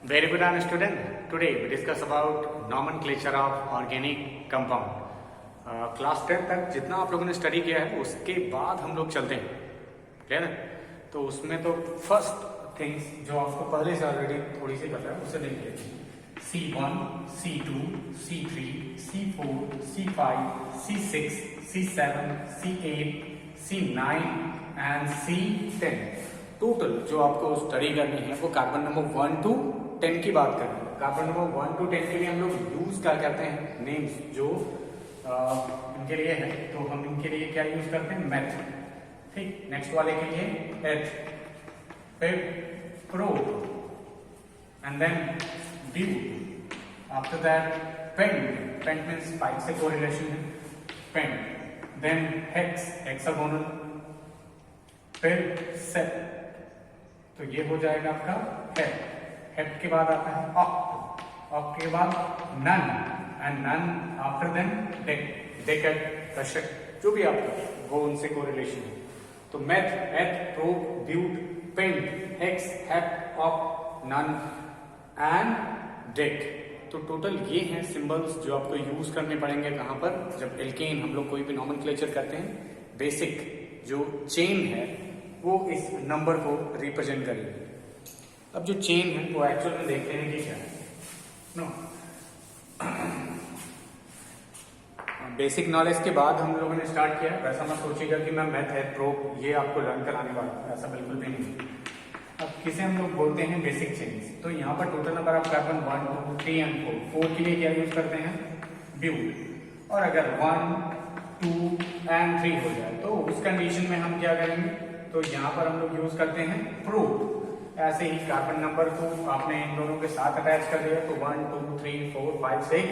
Very good on student. Today we discuss about nomenclature of organic compound. Class 10 तक जितना आप लोगों ने स्टडी किया है उसके बाद हम लोग चलते हैं, क्लियर है? तो उसमें तो फर्स्ट थिंग्स जो आपको पहले से ऑलरेडी थोड़ी सी पता है उसे देख लेते हैं। C1, C2, C3, C4, C5, C6, C7, C8, C9 and C10। Total जो आपको स्टडी करनी है वो कार्बन नंबर 1 to 10 की बात कर रहे हैं। कार्बन नंबर 1 to 10 के लिए हम लोग यूज क्या करते हैं, नेम्स जो इनके लिए है तो हम इनके लिए क्या यूज करते हैं, मेथ। ठीक, नेक्स्ट वाले के लिए एथ, फिर pro and then but, after that pent. Pent means 5 से कोरिलेशन है, पेंट। देन हेक्स, हेक्सागोनल, फिर सेट, तो ये हो जाएगा आपका हेप। हेप के बाद आता है ऑक्ट, ऑक्ट के बाद non and non after then dec, decade, दशक, जो भी आपका वो उनसे कोरिलेशन है। तो meth, eth, prop, but, pent, hex, hep, oct, non and dec. तो टोटल ये हैं सिंबल्स जो आपको यूज करने पड़ेंगे कहां पर, जब एल्केन हम लोग कोई भी नॉमेनक्लेचर करते हैं। बेसिक जो चेन है वो इस नंबर को रिप्रेजेंट करेगी। अब जो चेन है वो एक्चुअल में देखते हैं कि क्या है। नो, बेसिक नॉलेज के बाद हम लोगों ने स्टार्ट किया, वैसा मत सोचिएगा कि मैं मैथ है प्रोब ये आपको लर्न कराने वाला हूं, ऐसा बिल्कुल भी नहीं। अब किसे हम लोग बोलते हैं बेसिक चेन्स। तो यहाँ पर total number of carbon 1, 2, 3 and 4 के लिए क्या यूज करते हैं, ब्यूट। और अगर 1, 2 एंड 3 हो जाए तो उस कंडीशन में हम क्या करेंगे, तो यहाँ पर हम लोग यूज करते हैं प्रोब। ऐसे ही कार्बन नंबर को आपने इन दोनों के साथ अटैच कर दिया तो 1, 2, 3, 4, 5, 6,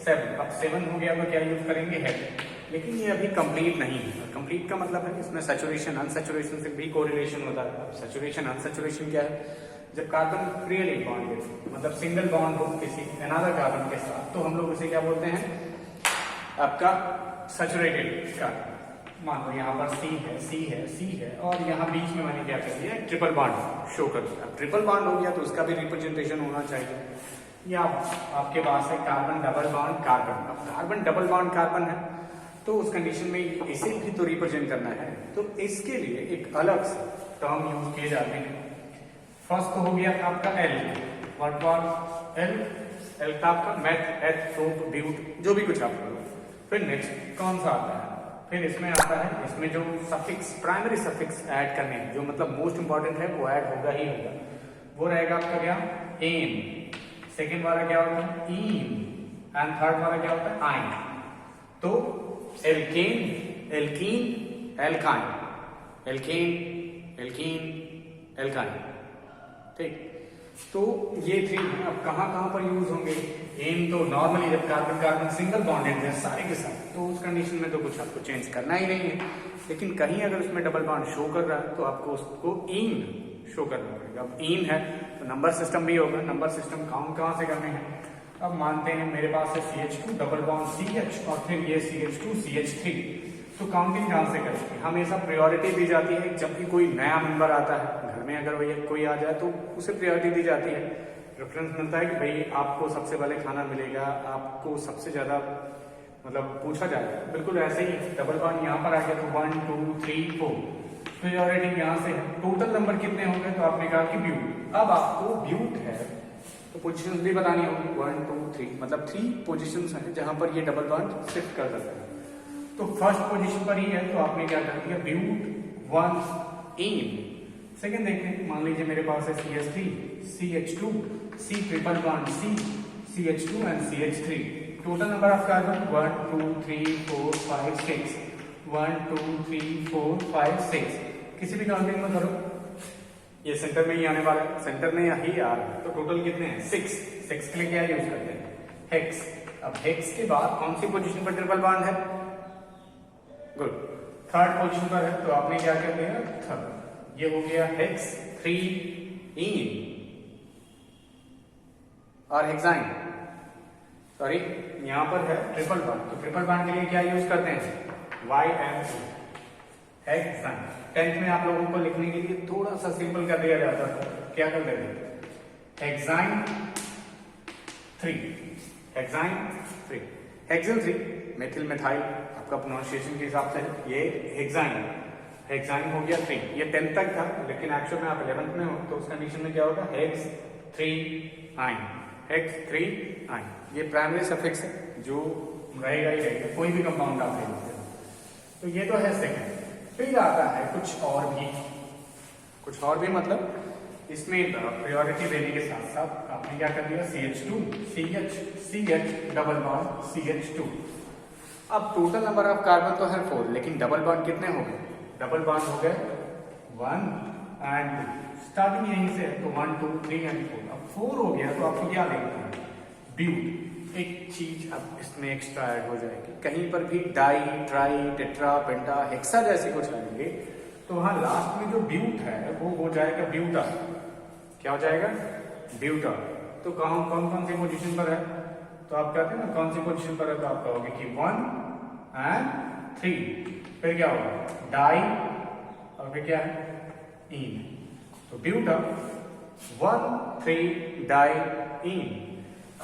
7। अब 7 हो गया तो क्या यूज करेंगे, हेड। लेकिन ये अभी कंप्लीट नहीं है। कंप्लीट का मतलब है इसमें सैचुरेशन अनसैचुरेशन से भी कोरिलेशन होता है। अब सैचुरेशन अनसैचुरेशन क्या है, जब कार्बन रियली बॉन्डेड मतलब सिंगल बॉन्ड हो किसी अनदर कार्बन के साथ तो हम लोग उसे क्या बोलते हैं, आपका सैचुरेटेड कार्बन। मान लो यहाँ पर C है, C है, C है और यहाँ बीच में मैंने क्या कर दिया, ट्रिपल बॉन्ड शो कर दिया। ट्रिपल बॉन्ड हो गया तो उसका भी रिप्रेजेंटेशन होना चाहिए। या आपके पास है कार्बन डबल बॉन्ड कार्बन। अब कार्बन डबल बॉन्ड कार्बन है तो उस कंडीशन में इसे भी तो रिप्रेजेंट करना है, तो इसके लिए एक अलग से टर्म यूज किए जाते हैं। फर्स्ट तो हो गया आपका L, what was L, L का आपका मेथ, एथ, प्रोब, ब्यूट, जो भी कुछ आप करो। फिर नेक्स्ट कौन सा आता है, फिर इसमें आता है, इसमें जो सफिक्स प्राइमरी सफिक्स ऐड करने हैं जो मतलब मोस्ट इंपॉर्टेंट है वो ऐड होगा ही होगा, वो रहेगा आपका क्या, एन। सेकेंड वाला क्या होता है, ईन एंड थर्ड वाला क्या होता है, आइन। तो alkane, alkene, alkyne, alkane, alkene, alkyne. ठीक, तो ये 3 हैं। अब कहां कहां पर यूज होंगे, एन तो नॉर्मली जब कार्बन कार्बन सिंगल बॉन्डेड है सारे के साथ तो उस कंडीशन में तो कुछ आपको चेंज करना ही नहीं है। लेकिन कहीं अगर उसमें डबल बॉन्ड शो कर रहा है तो आपको उसको इन शो करना पड़ेगा। अब इन है तो नंबर सिस्टम भी होगा। नंबर सिस्टम काउंट कहां से करने हैं, अब मानते हैं मेरे पास है CH2 डबल बॉन्ड CH और फिर ये CH2 CH3, तो काउंटिंग कहां से करेंगे, हमेशा प्रायोरिटी दी जाती है। जब भी कोई नया मेंबर आता है घर में, अगर कोई आ जाए तो उसे प्रायोरिटी दी जाती है, प्रेफरेंस मिलता है कि भाई आपको सबसे पहले खाना मिलेगा, आपको सबसे ज्यादा मतलब पूछा जाएगा। बिल्कुल ऐसे ही डबल बॉन्ड यहाँ पर आ गया तो 1, 2, 3, 4 प्रायोरिटी यहाँ से है। टोटल नंबर कितने हो गए, तो आपने कहा कि ब्यूट। अब आपको ब्यूट है तो पोजीशन भी बतानी होगी, 1, 2, 3 मतलब 3 पोजीशंस हैं जहां पर ये डबल बॉन्ड शिफ्ट कर सकते हैं। तो फर्स्ट पोजीशन पर ही है तो आपने क्या कर दिया, ब्यूट 1 इन। सेकेंड देखते हैं, मान लीजिए मेरे पास है CH3 CH2 C triple bond C CH2 and CH3। Total number of carbon 1, 2, 3, 4, 5, 6, 1, 2, 3, 4, 5, 6। किसी भी काउंटिंग में करो ये सेंटर में ही आने वाला है, सेंटर में ही आ रहा है। तो टोटल कितने हैं, 6। 6 के लिए क्या यूज करते हैं, हेक्स। अब हेक्स के बाद कौन सी पोजीशन पर ट्रिपल बॉन्ड है, गुड, थर्ड पोजीशन पर है तो आपने क्या कर दिया, थर्ड। ये हो गया हेक्स 3 इन और हेक्साइन, सॉरी यहां पर है ट्रिपल बॉन्ड। तो ट्रिपल बॉन्ड के लिए क्या यूज करते हैं, YN, हेक्साइन। 10th में आप लोगों को लिखने के लिए थोड़ा सा सिंपल कर दिया जाता था, क्या कर देते hexyne 3, hexyne 3, hexane 3, methyl methyl आपका प्रोनाउंसिएशन के हिसाब से ये हेक्साइन, हेक्साइन हो गया 3। ये 10 तक था, लेकिन एक्चुअल में आप 11th में हो तो उस कंडीशन में क्या होगा, हेक्स 3 आइन, हेक्स 3 आइन। ये प्राइमरी सफिक्स है जो रहेगा ही रहेगा, कोई भी कंपाउंड आप ले सकते हो। तो ये तो है सेकंड। फिर आता है कुछ और भी मतलब इसमें प्रायोरिटी देने के साथ साथ आपने क्या कर दिया, CH2 CH double bond CH2। अब टोटल नंबर ऑफ कार्बन तो है 4, लेकिन डबल बॉन्ड कितने हो गए, डबल बॉन्ड हो गए 1 एंड 2, स्टार्टिंग यहीं से तो 1 2 3 एंड 4। अब 4 हो गया तो आपको क्या देखना है, ब्यूट, एक चीज अब इसमें एक्स्ट्रा ऐड हो जाएगी। कहीं पर भी डाई, ट्राई, टेट्रा, पेंटा, हेक्सा जैसे कुछ आएंगे तो वहां लास्ट में जो ब्यूट है वो हो जाएगा ब्यूटा। क्या हो जाएगा, ब्यूटा। तो कौन कौन सी पोजीशन पर है, तो आप कहते हैं ना कौन सी पोजीशन पर है, तो आप कहोगे कि 1 एंड 3। फिर क्या होगा, डाई और फिर क्या है, इन। तो ब्यूटा 1 3 डाई इन।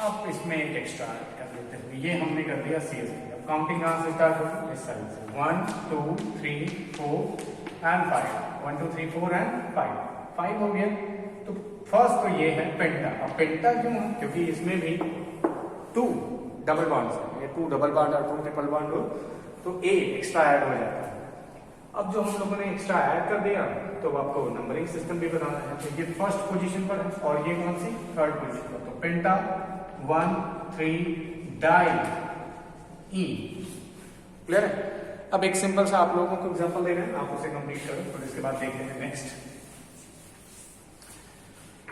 अब इसमें एक एक्स्ट्रा ऐड कर देते हैं, ये हमने कर दिया CH3। अब काउंटिंग कहां से स्टार्ट होगी, इस साइड से 1 2 3 4 एंड 5, 1 2 3 4 एंड 5 हो गया। तो फर्स्ट तो ये है पेंटा। अब पेंटा क्यों है, क्योंकि इसमें भी 2 डबल बॉन्ड्स है, ये 2 डबल बॉन्ड और 2 ट्रिपल बॉन्ड हो तो A एक्स्ट्रा ऐड हो जाता है। अब जो हम लोगों ने एक्स्ट्रा ऐड कर दिया तो आपको नंबरिंग सिस्टम भी बताना है। तो ये फर्स्ट पोजीशन पर है और ये कौन सी, थर्ड पोजीशन पर। तो पेंटा 1 3 डाई ई, क्लियर है। अब एक सिंपल सा आप लोगों को एग्जांपल दे रहे हैं, आप उसे कंप्लीट करो और इसके बाद देख लेंगे नेक्स्ट।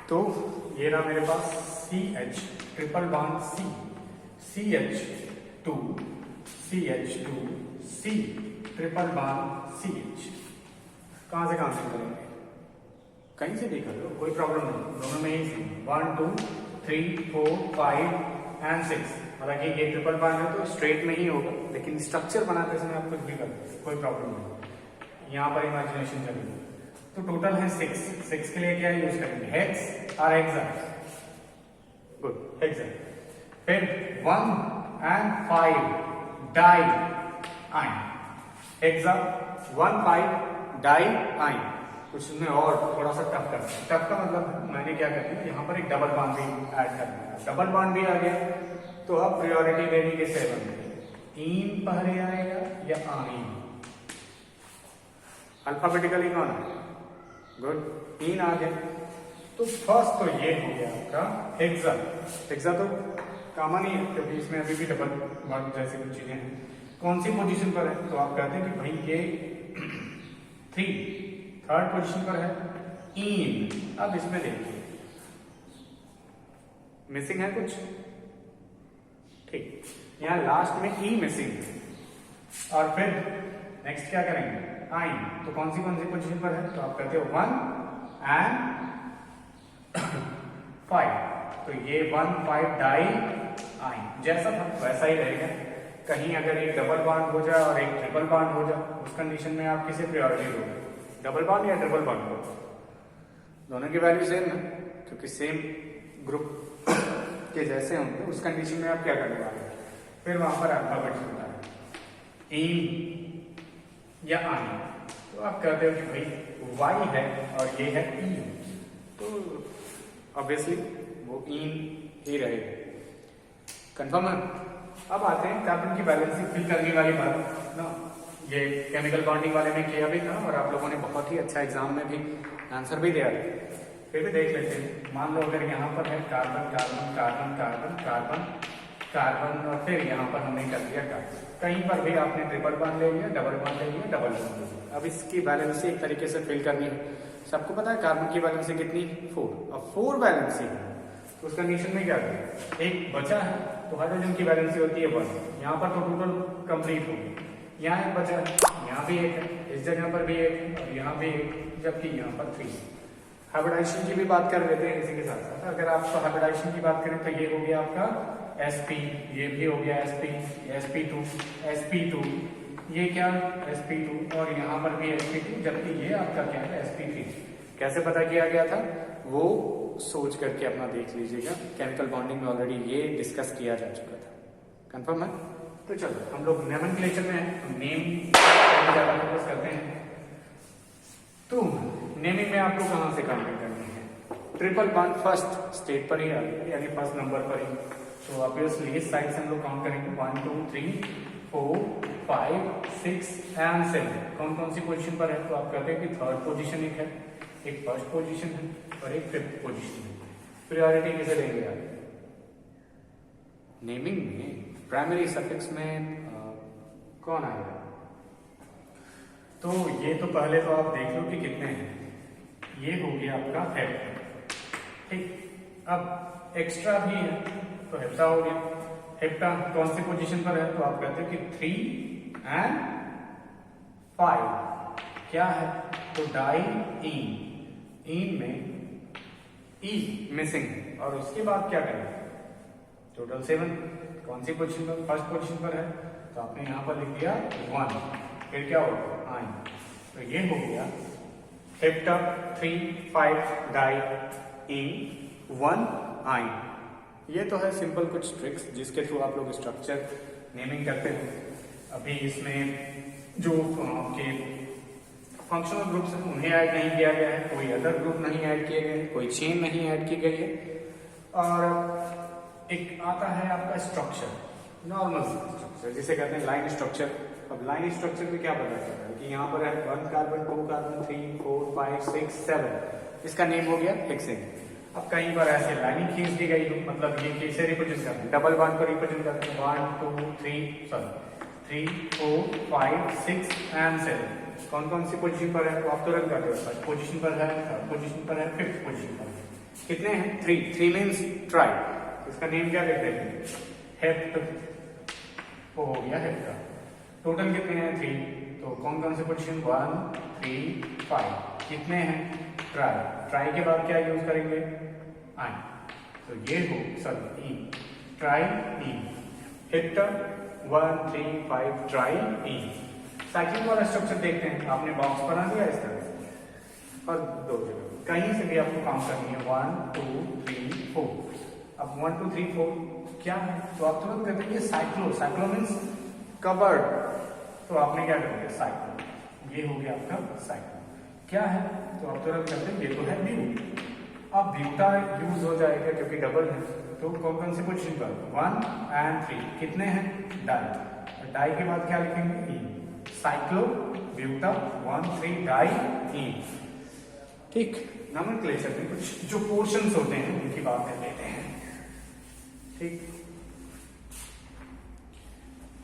तो ये रहा मेरे पास CH triple bond C, CH2 CH2 C triple bond CH। कहां से काउंटिंग करेंगे, कहीं से भी कर लो, कोई प्रॉब्लम नहीं, दोनों में ही 1 2 3 4 5 एंड 6। हालांकि ये ट्रिपल बॉन्ड है तो स्ट्रेट में ही होगा, लेकिन स्ट्रक्चर बनाते समय आप कुछ भी कर कोई प्रॉब्लम नहीं, यहाँ पर इमेजिनेशन चलेगी। तो टोटल है 6 के लिए क्या यूज करेंगे, हेक्स और हेक्सा, गुड, हेक्सा। फिर 1 एंड 5 डाई आइन, हेक्सा 1 5 डाई आइन। कुछ में और थोड़ा सा टफ करना है, टफ का मतलब मैंने क्या कर दिया, यहाँ पर एक डबल बॉन्ड भी ऐड कर दिया, डबल बॉन्ड भी आ गया। तो अब प्रायोरिटी देने के 7 इन पहले आएगा या आइन, अल्फाबेटिकली कौन है, गुड, इन आ गया। तो फर्स्ट तो ये हो गया आपका हेक्सा। हेक्सा तो कॉमन ही है क्योंकि इसमें अभी भी डबल बॉन्ड जैसी कुछ चीजें हैं। कौन सी पोजीशन पर है, तो आप कहते हैं कि भाई ये 3 थर्ड पोजीशन पर है, इन। अब इसमें देखिए मिसिंग है कुछ, ठीक, यहाँ लास्ट में ई मिसिंग है। और फिर नेक्स्ट क्या करेंगे, आइन। तो कौन सी पोजीशन पर है, तो आप कहते हो 1 एंड 5। तो ये 1 5 डाई आइन, जैसा था वैसा ही रहेगा। कहीं अगर एक डबल बॉन्ड हो जाए और एक ट्रिपल बॉन्ड हो जाए, उस कंडीशन में आप किसे प्रायोरिटी दोगे, डबल बॉन्ड या ट्रिपल बॉन्ड को, दोनों की वैल्यू सेम है क्योंकि सेम ग्रुप के जैसे होंगे। उस कंडीशन में आप क्या करने वाले हैं, फिर वहां पर अल्फाबेट होता है, इन या आइन। तो आप कहते हो कि भाई वाई है और ये है ई, तो ऑब्वियसली वो इन ही रहेगा, कंफर्म है। अब आते हैं कार्बन की बैलेंसिंग फिल करने वाली बात ना, ये केमिकल बॉन्डिंग वाले में किया भी था और आप लोगों ने बहुत ही अच्छा एग्जाम में भी आंसर भी दिया था। फिर भी देख लेते हैं, मान लो अगर यहाँ पर है carbon carbon carbon carbon carbon carbon और फिर यहाँ पर हमने कर दिया कार्बन, कहीं पर भी आपने ट्रिपल बॉन्ड ले लिया, डबल बॉन्ड ले लिया, डबल बॉन्ड ले लिया। अब इसकी बैलेंसी एक तरीके से फिल करनी है। सबको पता है कार्बन की बैलेंसी कितनी, 4। अब 4 बैलेंसी है तो उस कंडीशन में क्या करें, एक बचा है तो हाइड्रोजन की बैलेंसी होती है 1। यहाँ पर तो टोटल कंप्लीट होगी, यहाँ एक बचा है, यहाँ भी एक है, इस जगह पर भी एक है और यहाँ भी एक, जबकि यहाँ पर 3। हाइब्रिडाइजेशन की भी बात कर लेते हैं इसी के साथ साथ। अगर आप हाइब्रिडाइजेशन की बात करें तो ये हो गया आपका sp, ये भी हो गया sp, sp2 sp2, ये क्या sp2 और यहाँ पर भी sp2, जबकि ये आपका क्या है sp3। कैसे पता किया गया था, वो सोच करके अपना देख लीजिएगा। केमिकल बॉन्डिंग में ऑलरेडी ये डिस्कस किया जा चुका था। कंफर्म है? तो चलो हम लोग नोमेनक्लेचर में हैं, तो नेम ज़्यादा फोकस करते हैं। तो नेमिंग में आपको कहाँ से कंप्लीट करनी है? ट्रिपल बॉन्ड फर्स्ट स्टेट पर ही आ गया, यानी फर्स्ट नंबर पर ही। तो ऑब्वियसली इस साइड से हम लोग काउंट करेंगे 1 2 3 4 5 6 एंड 7। कौन कौन सी पोजीशन पर है? तो आप कहते हैं कि थर्ड पोजीशन एक है, एक फर्स्ट पोजीशन है और एक फिफ्थ पोजीशन है। प्रायोरिटी किसे देंगे आप? नेमिंग में प्राइमरी सफिक्स में कौन आएगा? तो ये तो पहले तो आप देख लो कि कितने हैं। ये हो गया आपका हेप्टा, ठीक। अब एक्स्ट्रा भी है तो हेप्टा हो गया। हेप्टा कौन सी पोजीशन पर है? तो आप कहते हैं कि 3 एंड 5 क्या है? तो डाई इन में ई मिसिंग, और उसके बाद क्या करेंगे? टोटल 7। कौन सी पोजीशन पर? फर्स्ट पोजीशन पर है, तो आपने यहां पर लिख दिया 1, फिर क्या होगा? आइन। तो ये हो गया हेप्टा 3 5 डाई इन 1 आइन। ये तो है सिंपल कुछ ट्रिक्स जिसके थ्रू आप लोग स्ट्रक्चर नेमिंग करते हैं। अभी इसमें जो आपके फंक्शनल ग्रुप्स हैं उन्हें ऐड नहीं किया गया है, कोई अदर ग्रुप नहीं ऐड किए गए हैं, कोई चेन नहीं ऐड की गई है। और एक आता है आपका स्ट्रक्चर, नॉर्मल स्ट्रक्चर जिसे कहते हैं लाइन स्ट्रक्चर। अब लाइन स्ट्रक्चर में क्या पता चलता है कि यहाँ पर है 1 कार्बन 2 कार्बन 3 4 5 6 7, इसका नेम हो गया हेक्सेन। अब कहीं पर ऐसे लाइनिंग खींच दी गई हो, मतलब ये कैसे रिप्रेजेंट करते हैं? डबल बॉन्ड को रिप्रेजेंट करते हैं 1 2 3 4 5 6 एंड 7। कौन कौन सी पोजीशन पर है? तो आप तुरंत करते हो, फर्स्ट पोजीशन पर है, थर्ड पोजीशन पर है, फिफ्थ पोजीशन पर है। कितने हैं? 3 मीन्स ट्राई। इसका नेम क्या देते हैं? हेप्ट, वो हो गया हेप्टा। टोटल कितने हैं? 3। तो कौन कौन से पोजीशन? 1 3 5। कितने हैं? ट्राई। ट्राई के बाद क्या यूज करेंगे? आइन। तो ये हो सॉरी ई, ट्राई ई, हेप्टा 1 3 5 ट्राई ई। साइक्लिंग वाला स्ट्रक्चर देखते हैं। आपने बॉक्स बना दिया इस तरह से और 2 जगह कहीं से भी आपको काउंट करनी है 1 2 3 4। अब 1 2 3 4 क्या है? तो आप तुरंत कहते हैं ये साइक्लो। साइक्लो मीन्स कवर्ड, तो आपने क्या कर दिया? साइक्लो। ये हो गया आपका साइक्लो। क्या है? तो आप तुरंत कहते हैं ये तो है ब्यूट। अब ब्यूटा यूज हो जाएगा क्योंकि डबल है, तो कौन कौन सी पोजीशन पर? 1 एंड 3। कितने हैं? डाई। डाई के बाद क्या लिखेंगे? ई। साइक्लो ब्यूटा 1 3 डाई ई। ठीक। नोमेनक्लेचर में कुछ जो पोर्शंस होते हैं उनकी बात कर लेते हैं। ठीक,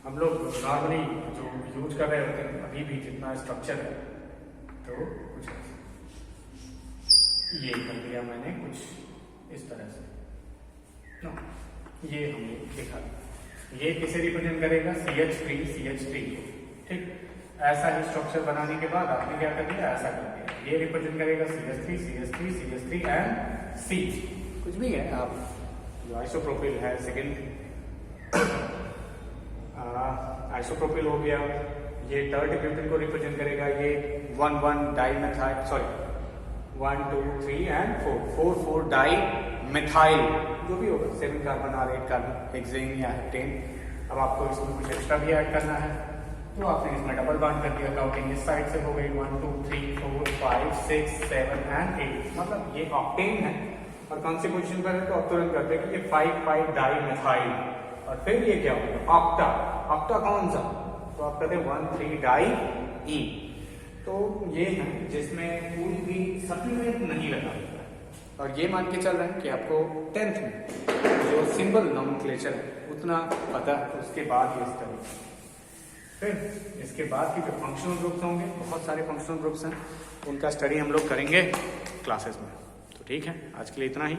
हम लोग नॉर्मली जो यूज कर रहे होते हैं अभी भी जितना स्ट्रक्चर है, तो कुछ ये कर दिया मैंने कुछ इस तरह से। नो, ये हमने देखा। ये किसे रिप्रेजेंट करेगा? CH3 को। ठीक, ऐसा ही स्ट्रक्चर बनाने के बाद आपने क्या कर दिया? ऐसा कर दिया। ये रिप्रेजेंट करेगा CH3 एंड C। कुछ भी है आप जो आइसोप्रोपिल है, सेकेंड आइसोप्रोपिल हो गया। ये थर्ड ब्यूटेन को रिप्रेजेंट करेगा। ये 1 1 dimethyl, sorry 1 2 3 and 4 4 di methyl, जो भी होगा 7 कार्बन और 8 कार्बन हेक्सेन या हेप्टेन। अब आपको इसमें कुछ एक्स्ट्रा भी ऐड करना है, तो आपने इसमें डबल बॉन्ड कर दिया। काउंटिंग इस साइड से हो गई 1 2 3 4 5 6 7 एंड 8, मतलब ये ऑक्टेन है। और कौन सी पोजीशन पर है? तो आप तुरंत करते हैं कि ये 5 5 डाई मिथाइल। और फिर ये क्या होगा? ऑक्टा। ऑक्टा कौन सा? तो आप कहते हैं 1 3 डाई ई। तो ये है जिसमें कोई भी सप्लीमेंट नहीं लगा हुआ है। और ये मान के चल रहे हैं कि आपको 10th में जो सिंबल नोमेनक्लेचर है उतना पता है, उसके बाद ये स्टडी। फिर इसके बाद की जो फंक्शनल ग्रुप्स होंगे, बहुत सारे फंक्शनल ग्रुप्स हैं, उनका स्टडी हम लोग करेंगे क्लासेस में। तो ठीक है, आज के लिए इतना ही।